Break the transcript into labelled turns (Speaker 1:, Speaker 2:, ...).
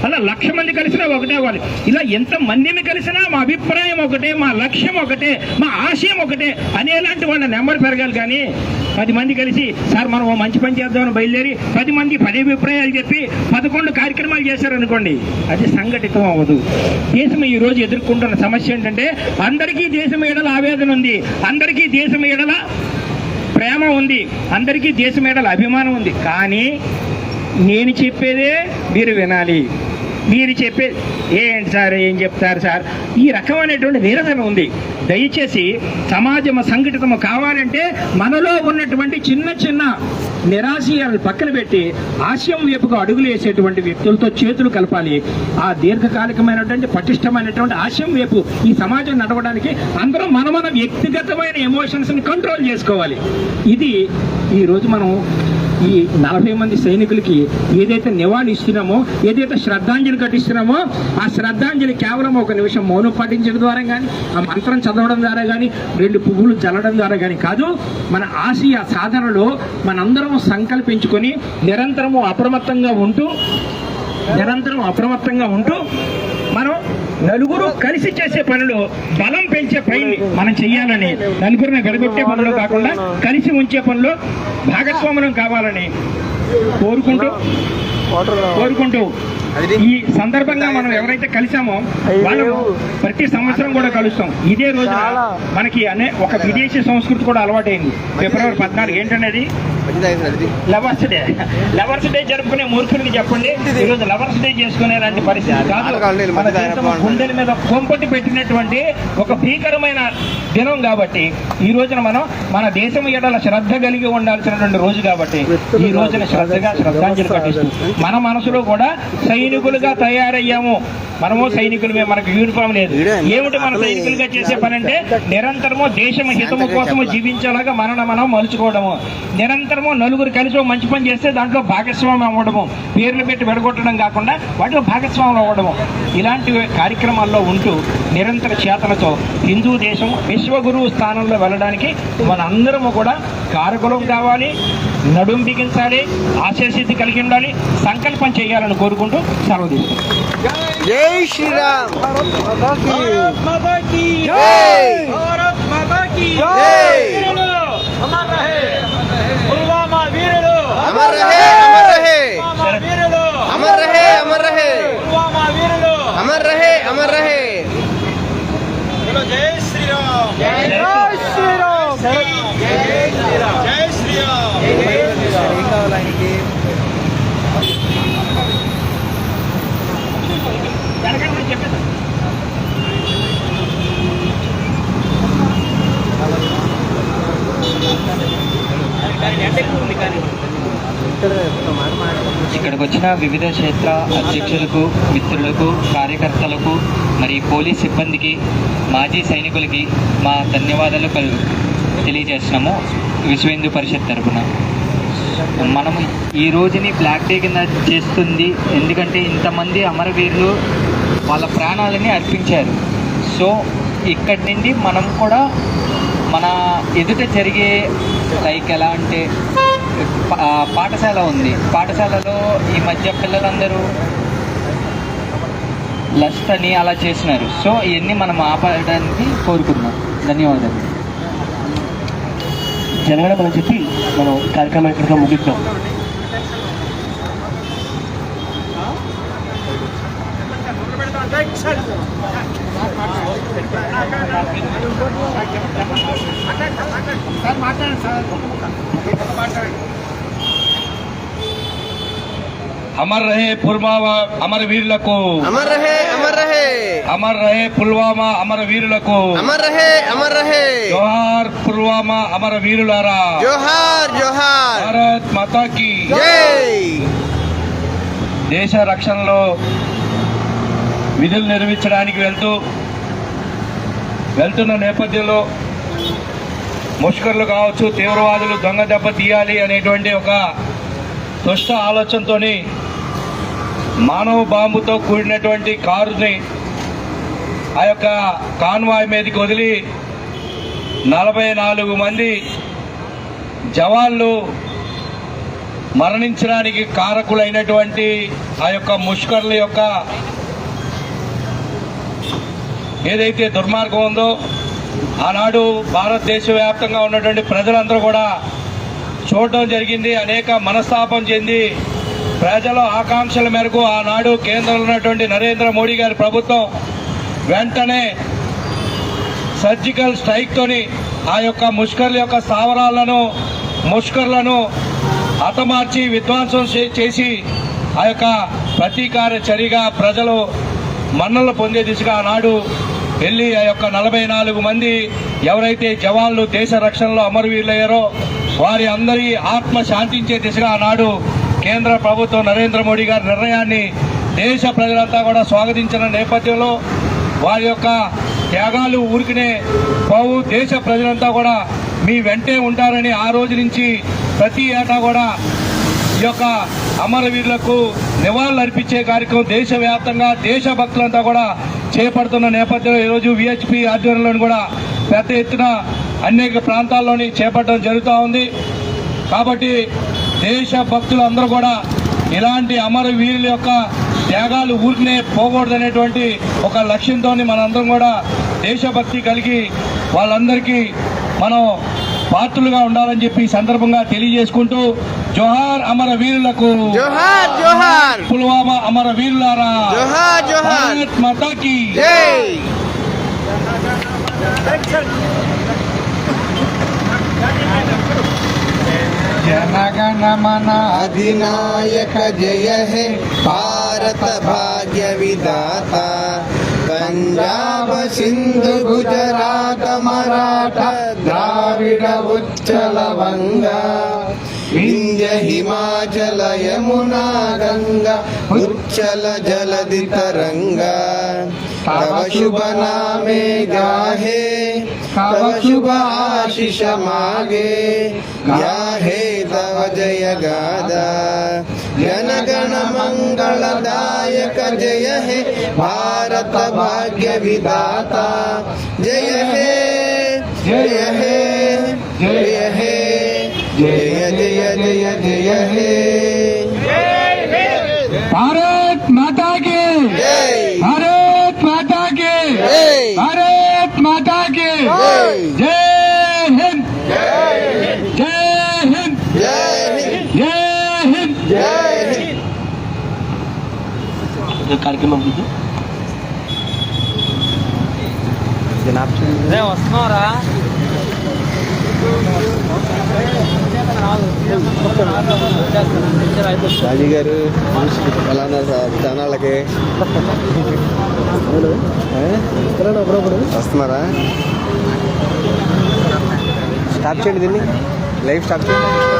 Speaker 1: అలా 1,00,000 మంది కలిసినా ఒకటే అవ్వాలి. ఇలా ఎంత మందిని కలిసినా మా అభిప్రాయం ఒకటే, మా లక్ష్యం ఒకటే, మా ఆశయం ఒకటే అనేలాంటి వాళ్ళ నెంబర్ పెరగాలి. కానీ 10 మంది కలిసి సార్ మనం మంచి పని చేద్దామని బయలుదేరి 10 మంది 10 అభిప్రాయాలు చెప్పి 11 కార్యక్రమాలు చేశారనుకోండి, అది సంఘటితం అవ్వదు. దేశం ఈ రోజు ఎదుర్కొంటున్న సమస్య ఏంటంటే అందరికీ దేశం ఎడల ఆవేదన ఉంది, అందరికీ దేశం ఎడల ప్రేమ ఉంది, అందరికీ దేశం ఎడల అభిమానం ఉంది. కానీ నేను చెప్పేదే మీరు వినాలి, మీరు చెప్పేది ఏంటి సార్, ఏం చెప్తారు సార్, ఈ రకమైనటువంటి నిరసన ఉంది. దయచేసి సమాజం సంఘటితం కావాలంటే మనలో ఉన్నటువంటి చిన్న చిన్న నిరాశయాలను పక్కన పెట్టి ఆశయం వైపుకు అడుగులు వేసేటువంటి వ్యక్తులతో చేతులు కలపాలి. ఆ దీర్ఘకాలికమైనటువంటి పటిష్టమైనటువంటి ఆశయం వైపు ఈ సమాజం నడవడానికి అందరూ మన వ్యక్తిగతమైన ఎమోషన్స్ని కంట్రోల్ చేసుకోవాలి. ఇది ఈరోజు మనం ఈ 40 మంది సైనికులకి ఏదైతే నివాళి ఇస్తున్నామో, ఏదైతే శ్రద్ధాంజలి ఘటిస్తున్నామో, ఆ శ్రద్ధాంజలి కేవలం 1 నిమిషం మౌనం పాటించడం ద్వారా కానీ, ఆ మంత్రం చదవడం ద్వారా కానీ, 2 పువ్వులు చల్లడం ద్వారా కానీ కాదు. మన ఆశయ సాధనలో మనందరం సంకల్పించుకొని నిరంతరము అప్రమత్తంగా ఉంటూ మనం నలుగురు కలిసి చేసే పనులు బలం పెంచే పని మనం చెయ్యాలని, నలుగురిని వెలగొట్టే పనులు కాకుండా కలిసి ఉంచే పనులు భాగస్వామ్యం కావాలని కోరుకుంటూ ఈ సందర్భంగా మనం ఎవరైతే కలిసామో వాళ్ళు ప్రతి సంవత్సరం కూడా కలుస్తాం. ఇదే రోజు మనకి ఒక విదేశీ సంస్కృతి కూడా అలవాటైంది. ఫిబ్రవరి 14 ఏంటనేది లవర్స్ డే జరుపుకునే మూర్ఖులకి చెప్పండి, ఈరోజు లవర్స్ డే చేసుకునేలాంటి పరిస్థితి కాదు. మన దేశం గుండెల మీద కొంపటి పెట్టినటువంటి ఒక భీకరమైన దినం కాబట్టి ఈ రోజున మనం మన దేశం ఎడల శ్రద్ధ కలిగి ఉండాల్సినటువంటి రోజు కాబట్టి ఈ రోజున శ్రద్ధాంజలి ఘటిస్తుంది. మన మనసులో కూడా సైనికులుగా తయారయ్యాము, మనము సైనికులమే, మనకు యూనిఫామ్ లేదు. ఏమిటి మన సైనికులుగా చేసే పని అంటే నిరంతరము దేశం హితము కోసము జీవించేలాగా మనం మలుచుకోవడము, నిరంతరము నలుగురు కలిసి మంచి పని చేస్తే దాంట్లో భాగస్వామ్యం అవ్వడము, పేర్లు పెట్టి వెడగొట్టడం కాకుండా వాటిలో భాగస్వామ్యం అవ్వడము, ఇలాంటి కార్యక్రమాల్లో ఉంటూ నిరంతర చేతనతో హిందూ దేశం విశ్వగురువు స్థానంలో వెళ్ళడానికి మనందరము కూడా కారకులం కావాలి, నడుం బిగించాలి, ఆశయసిద్ధి కలిగి ఉండాలి, సంకల్పం చేయాలని కోరుకుంటూ సెలవు తీసుకుంటాం.
Speaker 2: జై శ్రీరామ్.
Speaker 3: भारत माता की जय, भारत माता की जय. अमर रहे पुलवामा वीरुलु,
Speaker 2: अमर रहे, अमर रहे,
Speaker 3: वीरुलु,
Speaker 2: अमर रहे, अमर रहे,
Speaker 3: पुलवामा वीरुलु,
Speaker 2: अमर रहे, अमर रहे.
Speaker 3: बोलो जय श्री राम,
Speaker 2: जय श्री राम,
Speaker 3: जय श्री राम, जय श्री राम.
Speaker 4: ఇక్కడికి వచ్చిన వివిధ క్షేత్ర అధ్యక్షులకు, మిత్రులకు, కార్యకర్తలకు, మరి పోలీస్ సిబ్బందికి, మాజీ సైనికులకి మా ధన్యవాదాలు తెలియజేస్తున్నాము విశ్వ హిందూ పరిషత్ తరఫున. మనం ఈ రోజుని బ్లాక్ డే కింద చేస్తుంది ఎందుకంటే ఇంతమంది అమరవీరులు వాళ్ళ ప్రాణాలని అర్పించారు. సో ఇక్కడి నుండి మనం కూడా మన ఎదుట జరిగే లైక్ ఎలా అంటే పాఠశాల ఉంది, పాఠశాలలో ఈ మధ్య పిల్లలందరూ లస్ట్ అని అలా చేసినారు. సో ఇవన్నీ మనం ఆపడానికి కోరుకుంటున్నాం. ధన్యవాదాలు.
Speaker 5: జనగణమని చెప్పి మనం కార్యక్రమం ఇక్కడితో ముగిద్దాం.
Speaker 6: अमर रहे पुलवामा अमर वीरुలకు,
Speaker 2: अमर रहे, अमर रहे,
Speaker 6: अमर रहे पुलवामा अमर वीरुలకు,
Speaker 2: अमर रहे, अमर रहे.
Speaker 6: जोहार पुलवामा अमर वीरुलारा,
Speaker 2: जोहार जोहार.
Speaker 6: भारत माता की
Speaker 2: जय.
Speaker 6: దేశ రక్షణలో విధులు నిర్వహించడానికి వెళ్తున్న నేపథ్యంలో ముష్కర్లు కావచ్చు, తీవ్రవాదులు దొంగ దెబ్బ తీయాలి అనేటువంటి ఒక దుష్ట ఆలోచనతోని మానవ బాంబుతో కూడినటువంటి కారుని ఆ యొక్క కాన్వాయ్ మీదకి వదిలి 44 మంది జవాన్లు మరణించడానికి కారకులైనటువంటి ఆ యొక్క ముష్కర్ల యొక్క ఏదైతే దుర్మార్గం ఉందో ఆనాడు భారతదేశ వ్యాప్తంగా ఉన్నటువంటి ప్రజలందరూ కూడా చూడడం జరిగింది. అనేక మనస్తాపం చెంది ప్రజల ఆకాంక్షల మేరకు ఆనాడు కేంద్రంలో ఉన్నటువంటి నరేంద్ర మోడీ గారి ప్రభుత్వం వెంటనే సర్జికల్ స్ట్రైక్తోని ఆ యొక్క ముష్కర్ల యొక్క స్థావరాలను ముష్కర్లను హతమార్చి విధ్వంసం చేసి ఆ యొక్క ప్రతీకార చర్యగా ప్రజలు మన్నలు పొందే దిశగా ఆనాడు వెళ్ళి ఆ యొక్క 44 మంది ఎవరైతే జవాన్లు దేశ రక్షణలో అమరవీరులయ్యారో వారి అందరి ఆత్మ శాంతించే దిశగా ఆనాడు కేంద్ర ప్రభుత్వం నరేంద్ర మోడీ గారి నిర్ణయాన్ని దేశ ప్రజలంతా కూడా స్వాగతించిన నేపథ్యంలో వారి యొక్క త్యాగాలు ఊరికినే పోవు, దేశ ప్రజలంతా కూడా మీ వెంటే ఉంటారని ఆ రోజు నుంచి ప్రతి ఏటా కూడా ఈ యొక్క అమరవీరులకు నివాళులు అర్పించే కార్యక్రమం దేశవ్యాప్తంగా దేశభక్తులంతా కూడా చేపడుతున్న నేపథ్యంలో ఈరోజు విహెచ్పి ఆధ్వర్యంలో కూడా పెద్ద ఎత్తున అనేక ప్రాంతాల్లోని చేపట్టడం జరుగుతూ ఉంది. కాబట్టి దేశభక్తులు అందరూ కూడా ఇలాంటి అమరవీరుల యొక్క త్యాగాలు ఊరికనే పోకూడదనేటువంటి ఒక లక్ష్యంతో మనందరం కూడా దేశభక్తి కలిగి వాళ్ళందరికీ మనం పాత్రులుగా ఉండాలని చెప్పి ఈ సందర్భంగా తెలియజేసుకుంటూ జోహార్ అమరవీరులకు,
Speaker 2: జోహార్ జోహార్,
Speaker 6: పుల్వామా అమరవీరులారా,
Speaker 2: జోహార్ జోహార్,
Speaker 6: భారత్ మాతాకి
Speaker 2: జై.
Speaker 6: జనగణమన
Speaker 2: अधिनायक जय है भारत भाग्य विधाता, पंजाब सिंधु गुजरात मराठा द्राविड उच्चल वंगा, विंध्य हिमाचल यमुना गंगा उच्चल जलधि तरंगा, तव शुभ नामे गाहे तव शुभ आशीष मागे, गाहे तव जय गादा, जनगण मंगलदायक जय हे भारत भाग्य विधाता, जय हे जय हे जय हे जय जय जय जय हे,
Speaker 6: भारत माता की
Speaker 2: जय
Speaker 6: भारत माता की
Speaker 2: जय
Speaker 6: भारत माता की
Speaker 2: जय
Speaker 6: जय हिंद जय हिंद
Speaker 2: जय हिंद
Speaker 6: जय हिंद
Speaker 2: जय हिंद.
Speaker 5: కార్యక్రమం గురించి
Speaker 3: వస్తున్నారా?
Speaker 2: రాజీ గారు ఎలా ఉన్నారు సార్? జనాలకి వస్తున్నారా? స్టాప్ చేయండి, దీన్ని లైవ్ స్టాప్ చేయండి.